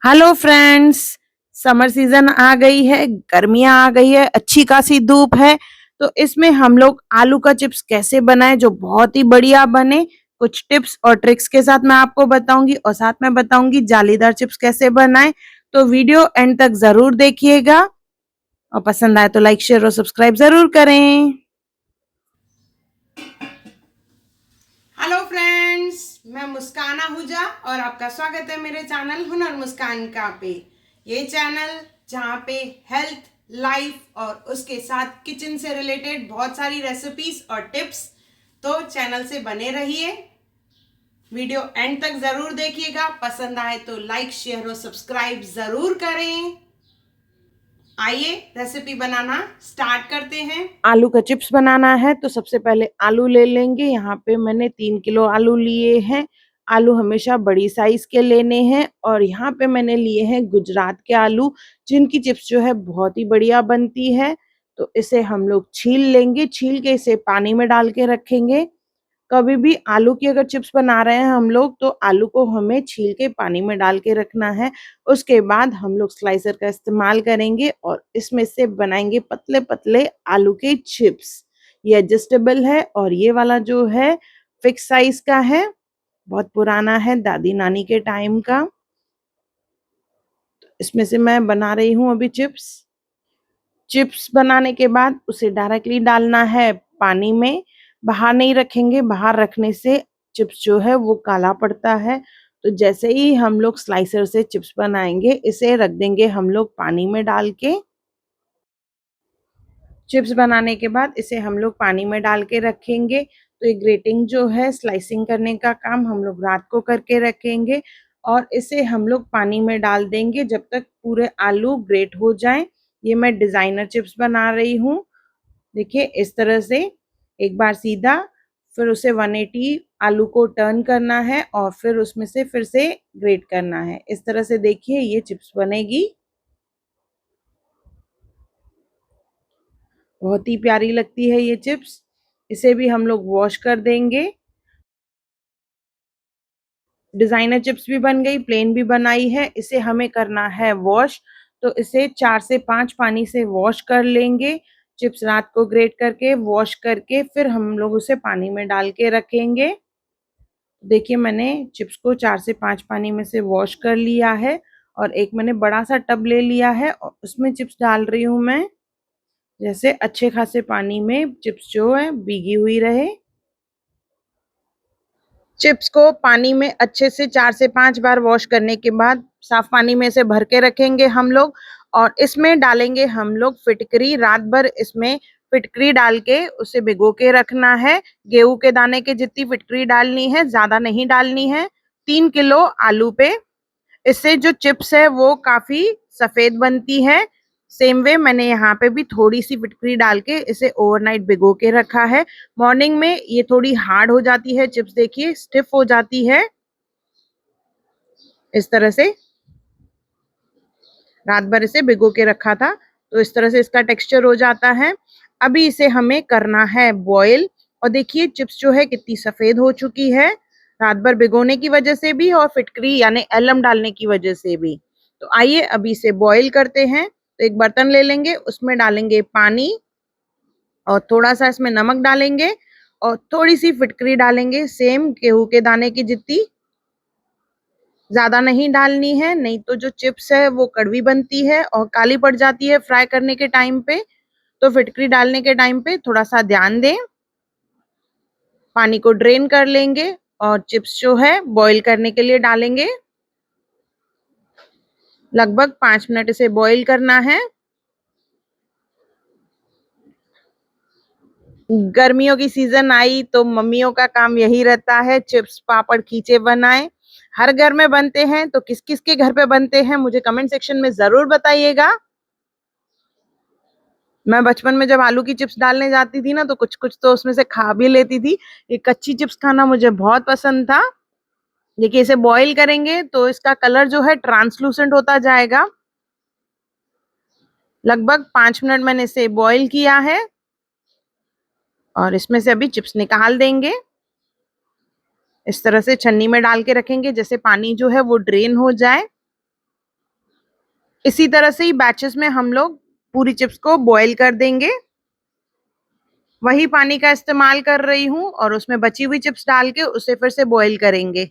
Hello friends. Summer season आ गई है, गर्मियां आ गई है, अच्छी खासी धूप है। तो इसमें हम लोग आलू का चिप्स कैसे बनाएं जो बहुत ही बढ़िया बने, कुछ टिप्स और ट्रिक्स के साथ मैं आपको बताऊंगी और साथ में बताऊंगी जालीदार चिप्स कैसे बनाएं। तो वीडियो एंड तक जरूर देखिएगा और पसंद आए तो लाइक शेयर और सब्सक्राइब जरूर करें। हेलो फ्रेंड्स, मैं मुस्कान आहूजा और आपका स्वागत है मेरे चैनल हुनर मुस्कान का पे। ये चैनल जहाँ पे हेल्थ, लाइफ और उसके साथ किचन से रिलेटेड बहुत सारी रेसिपीज और टिप्स, तो चैनल से बने रहिए। वीडियो एंड तक जरूर देखिएगा, पसंद आए तो लाइक शेयर और सब्सक्राइब जरूर करें। आइए रेसिपी बनाना स्टार्ट करते हैं। आलू का चिप्स बनाना है तो सबसे पहले आलू ले लेंगे। यहाँ पे मैंने 3 किलो आलू लिए हैं। आलू हमेशा बड़ी साइज के लेने हैं और यहाँ पे मैंने लिए हैं गुजरात के आलू, जिनकी चिप्स जो है बहुत ही बढ़िया बनती है। तो इसे हम लोग छील लेंगे, छील के इसे पानी में डाल के रखेंगे। कभी भी आलू की अगर चिप्स बना रहे हैं हम लोग तो आलू को हमें छील के पानी में डाल के रखना है। उसके बाद हम लोग स्लाइसर का इस्तेमाल करेंगे और इसमें से बनाएंगे पतले पतले आलू के चिप्स। ये एडजस्टेबल है और ये वाला जो है फिक्स साइज का है, बहुत पुराना है, दादी नानी के टाइम का। इसमें से मैं बना रही हूँ अभी चिप्स। चिप्स बनाने के बाद उसे डायरेक्टली डालना है पानी में, बाहर नहीं रखेंगे, बाहर रखने से चिप्स जो है वो काला पड़ता है। तो जैसे ही हम लोग स्लाइसर से चिप्स बनाएंगे, इसे रख देंगे हम लोग पानी में डाल के। चिप्स बनाने के बाद इसे हम लोग पानी में डाल के रखेंगे। तो ये ग्रेटिंग जो है, स्लाइसिंग करने का काम हम लोग रात को करके रखेंगे और इसे हम लोग पानी में डाल देंगे जब तक पूरे आलू ग्रेट हो जाएं। ये मैं डिजाइनर चिप्स बना रही हूँ। देखिए इस तरह से एक बार सीधा, फिर उसे 180 आलू को टर्न करना है और फिर उसमें से फिर से ग्रेट करना है। इस तरह से देखिए ये चिप्स बनेगी, बहुत ही प्यारी लगती है ये चिप्स। इसे भी हम लोग वॉश कर देंगे। डिजाइनर चिप्स भी बन गई, प्लेन भी बनाई है, इसे हमें करना है वॉश। तो इसे 4 से 5 पानी से वॉश कर लेंगे। चिप्स रात को ग्रेट करके वॉश करके फिर हम लोग उसे पानी में डाल के रखेंगे। देखिए मैंने चिप्स को 4 से 5 पानी में से वॉश कर लिया है और एक मैंने बड़ा सा टब ले लिया है और उसमें चिप्स डाल रही हूँ मैं। जैसे अच्छे खासे पानी में चिप्स जो है भीगी हुई रहे। चिप्स को पानी में अच्छे से 4 से 5 बार वॉश करने के बाद साफ पानी में से भर के रखेंगे हम लोग और इसमें डालेंगे हम लोग फिटकरी। रात भर इसमें फिटकरी डाल के उसे भिगो के रखना है। गेहूं के दाने के जितनी फिटकरी डालनी है, ज्यादा नहीं डालनी है 3 किलो आलू पे। इससे जो चिप्स है वो काफी सफेद बनती है। सेम वे मैंने यहाँ पे भी थोड़ी सी फिटकरी डाल के इसे ओवरनाइट भिगो के रखा है। मॉर्निंग में ये थोड़ी हार्ड हो जाती है चिप्स, देखिए स्टिफ हो जाती है। इस तरह से रात भर इसे भिगो के रखा था तो इस तरह से इसका टेक्सचर हो जाता है। अभी इसे हमें करना है बॉईल और देखिए चिप्स जो है कितनी सफेद हो चुकी है, रात भर भिगोने की वजह से भी और फिटकरी यानी एलम डालने की वजह से भी। तो आइए अभी इसे बॉईल करते हैं। तो एक बर्तन ले लेंगे, उसमें डालेंगे पानी और थोड़ा सा इसमें नमक डालेंगे और थोड़ी सी फिटकरी डालेंगे, सेम गेहूं के दाने की जितनी, ज्यादा नहीं डालनी है, नहीं तो जो चिप्स है वो कड़वी बनती है और काली पड़ जाती है फ्राई करने के टाइम पे। तो फिटकरी डालने के टाइम पे थोड़ा सा ध्यान दें। पानी को ड्रेन कर लेंगे और चिप्स जो है बॉईल करने के लिए डालेंगे। लगभग 5 मिनट इसे बॉईल करना है। गर्मियों की सीजन आई तो मम्मियों का काम यही रहता है, चिप्स पापड़ खींचे बनाएं। हर घर में बनते हैं, तो किस किस के घर पे बनते हैं मुझे कमेंट सेक्शन में जरूर बताइएगा। मैं बचपन में जब आलू की चिप्स डालने जाती थी ना तो कुछ कुछ तो उसमें से खा भी लेती थी। ये कच्ची चिप्स खाना मुझे बहुत पसंद था। देखिए इसे बॉईल करेंगे तो इसका कलर जो है ट्रांसलूसेंट होता जाएगा। लगभग 5 मिनट मैंने इसे बॉईल किया है और इसमें से अभी चिप्स निकाल देंगे। इस तरह से छन्नी में डाल के रखेंगे जैसे पानी जो है वो ड्रेन हो जाए। इसी तरह से ही बैचेस में हम लोग पूरी चिप्स को बॉईल कर देंगे। वही पानी का इस्तेमाल कर रही हूँ और उसमें बची हुई चिप्स डाल के उसे फिर से बॉईल करेंगे।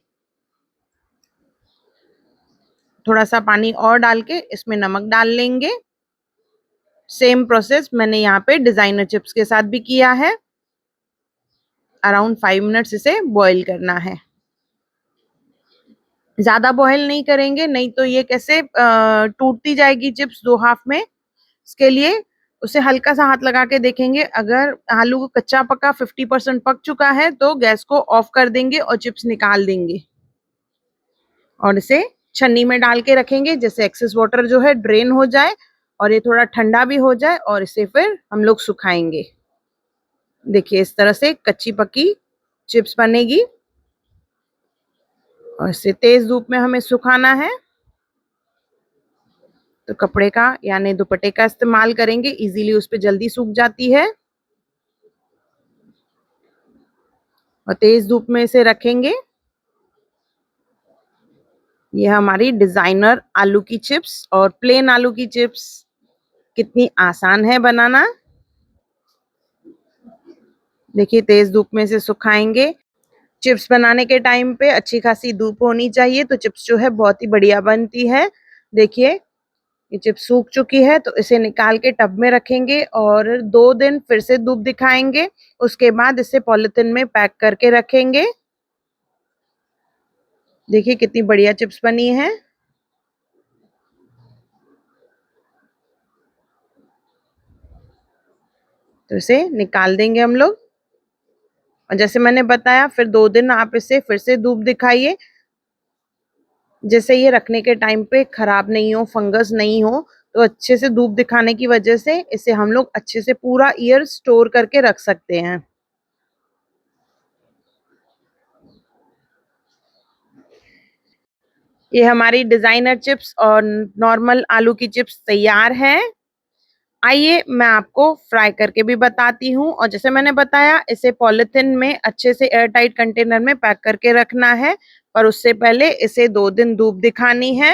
थोड़ा सा पानी और डाल के इसमें नमक डाल लेंगे। सेम प्रोसेस मैंने यहाँ पे डिजाइनर चिप्स के साथ भी किया है। अराउंड 5 मिनट्स इसे बॉईल करना है। ज्यादा बॉईल नहीं करेंगे, नहीं तो ये कैसे टूटती जाएगी चिप्स दो हाफ में। इसके लिए उसे हल्का सा हाथ लगा के देखेंगे। अगर आलू कच्चा पका 50% पक चुका है तो गैस को ऑफ कर देंगे और चिप्स निकाल देंगे और इसे छन्नी में डाल के रखेंगे, जैसे एक्सेस वाटर जो है ड्रेन हो जाए और ये थोड़ा ठंडा भी हो जाए और इसे फिर हम लोग सुखाएंगे। देखिए इस तरह से कच्ची पक्की चिप्स बनेगी और इसे तेज धूप में हमें सुखाना है। तो कपड़े का यानी दुपट्टे का इस्तेमाल करेंगे, इजीली उस पे जल्दी सूख जाती है। और तेज धूप में इसे रखेंगे। ये हमारी डिजाइनर आलू की चिप्स और प्लेन आलू की चिप्स कितनी आसान है बनाना। देखिए तेज धूप में इसे सुखाएंगे। चिप्स बनाने के टाइम पे अच्छी खासी धूप होनी चाहिए तो चिप्स जो है बहुत ही बढ़िया बनती है। देखिए ये चिप्स सूख चुकी है तो इसे निकाल के टब में रखेंगे और 2 दिन फिर से धूप दिखाएंगे। उसके बाद इसे पॉलिथीन में पैक करके रखेंगे। देखिए कितनी बढ़िया चिप्स बनी है। तो इसे निकाल देंगे हम लोग और जैसे मैंने बताया फिर 2 दिन आप इसे फिर से धूप दिखाइए, जैसे ये रखने के टाइम पे खराब नहीं हो, फंगस नहीं हो। तो अच्छे से धूप दिखाने की वजह से इसे हम लोग अच्छे से पूरा ईयर स्टोर करके रख सकते हैं। ये हमारी डिजाइनर चिप्स और नॉर्मल आलू की चिप्स तैयार है। आइए मैं आपको फ्राई करके भी बताती हूँ। और जैसे मैंने बताया इसे पॉलिथीन में अच्छे से एयर टाइट कंटेनर में पैक करके रखना है, पर उससे पहले इसे 2 दिन धूप दिखानी है।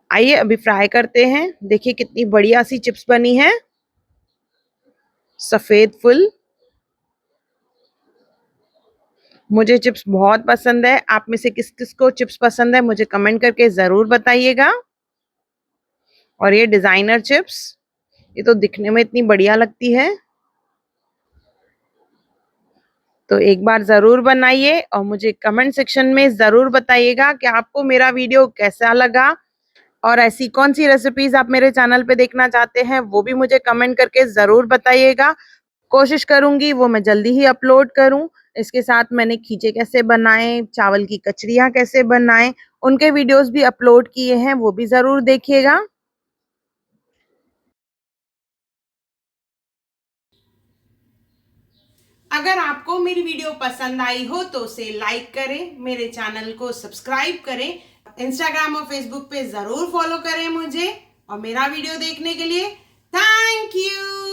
आइए अभी फ्राई करते हैं। देखिए कितनी बढ़िया सी चिप्स बनी है, सफेद फुल। मुझे चिप्स बहुत पसंद है। आप में से किस किस को चिप्स पसंद है मुझे कमेंट करके जरूर बताइएगा। और ये डिजाइनर चिप्स, ये तो दिखने में इतनी बढ़िया लगती है। तो एक बार जरूर बनाइए और मुझे कमेंट सेक्शन में जरूर बताइएगा कि आपको मेरा वीडियो कैसा लगा और ऐसी कौन सी रेसिपीज आप मेरे चैनल पे देखना चाहते हैं वो भी मुझे कमेंट करके जरूर बताइएगा। कोशिश करूंगी वो मैं जल्दी ही अपलोड करूं। इसके साथ मैंने खींचे कैसे बनाए, चावल की कचरियां कैसे बनाएं, उनके वीडियोस भी अपलोड किए हैं, वो भी जरूर देखिएगा। अगर आपको मेरी वीडियो पसंद आई हो तो उसे लाइक करें, मेरे चैनल को सब्सक्राइब करें, इंस्टाग्राम और फेसबुक पे जरूर फॉलो करें मुझे। और मेरा वीडियो देखने के लिए थैंक यू।